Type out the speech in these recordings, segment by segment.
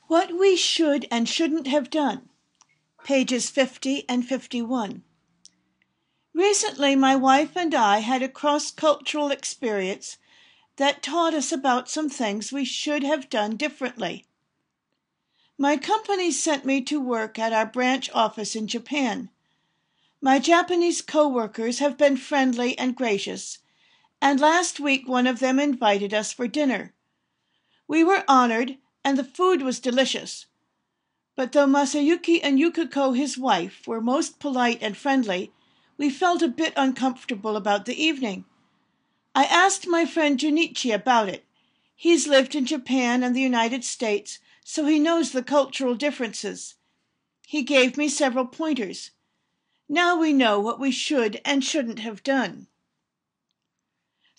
What we should and shouldn't have done. Pages 50 and 51. Recently, my wife and I had a cross-cultural experience that taught us about some things we should have done differently. My company sent me to work at our branch office in Japan. My Japanese co-workers have been friendly and gracious, and last week one of them invited us for dinner. We were honored, and the food was delicious. But though Masayuki and Yukiko, his wife, were most polite and friendly, we felt a bit uncomfortable about the evening. I asked my friend Junichi about it. He's lived in Japan and the United States, so he knows the cultural differences. He gave me several pointers. Now we know what we should and shouldn't have done.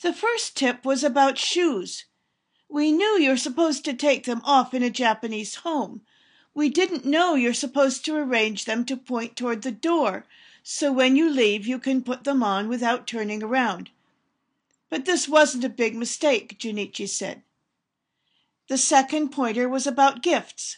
The first tip was about shoes. We knew you're supposed to take them off in a Japanese home. We didn't know you're supposed to arrange them to point toward the door, so when you leave you can put them on without turning around. But this wasn't a big mistake, Junichi said. The second pointer was about gifts.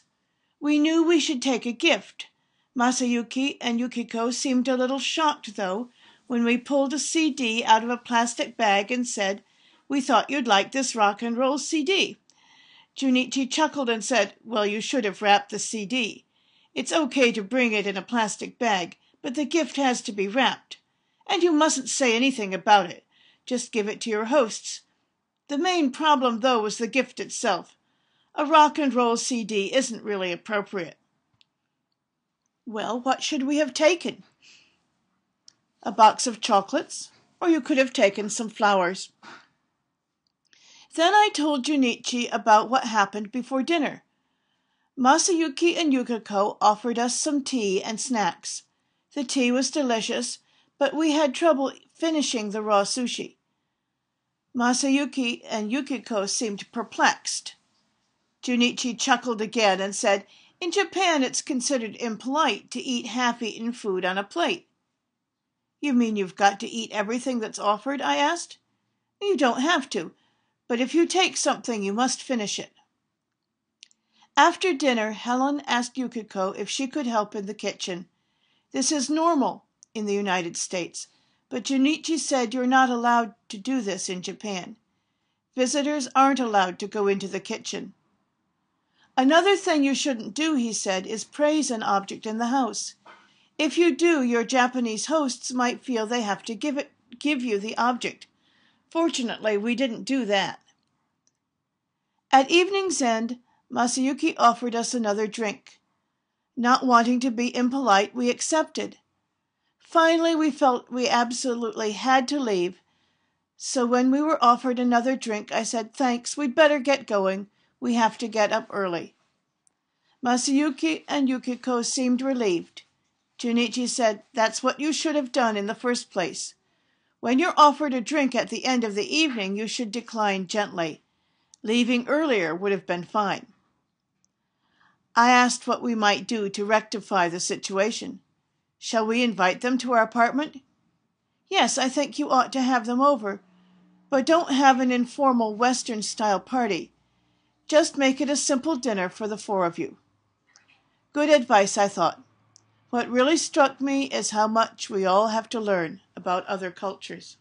We knew we should take a gift. Masayuki and Yukiko seemed a little shocked, though, when we pulled a CD out of a plastic bag and said, "We thought you'd like this rock and roll CD." Junichi chuckled and said, "Well, you should have wrapped the CD. It's okay to bring it in a plastic bag, but the gift has to be wrapped. And you mustn't say anything about it. Just give it to your hosts. The main problem, though, was the gift itself. A rock and roll CD isn't really appropriate." Well, what should we have taken? A box of chocolates, or you could have taken some flowers. Then I told Junichi about what happened before dinner. Masayuki and Yukiko offered us some tea and snacks. The tea was delicious, but we had trouble finishing the raw sushi. Masayuki and Yukiko seemed perplexed. Junichi chuckled again and said, "In Japan it's considered impolite to eat half-eaten food on a plate." "You mean you've got to eat everything that's offered?" I asked. "You don't have to, but if you take something you must finish it." After dinner, Helen asked Yukiko if she could help in the kitchen. This is normal in the United States, but Junichi said you're not allowed to do this in Japan. Visitors aren't allowed to go into the kitchen. Another thing you shouldn't do, he said, is praise an object in the house. If you do, your Japanese hosts might feel they have to give you the object. Fortunately, we didn't do that. At evening's end, Masayuki offered us another drink. Not wanting to be impolite, we accepted. Finally, we felt we absolutely had to leave, so when we were offered another drink, I said, "Thanks, we'd better get going. We have to get up early." Masayuki and Yukiko seemed relieved. Junichi said, "That's what you should have done in the first place. When you're offered a drink at the end of the evening, you should decline gently. Leaving earlier would have been fine." I asked what we might do to rectify the situation. "Shall we invite them to our apartment?" "Yes, I think you ought to have them over, but don't have an informal Western-style party. Just make it a simple dinner for the four of you." Good advice, I thought. What really struck me is how much we all have to learn about other cultures.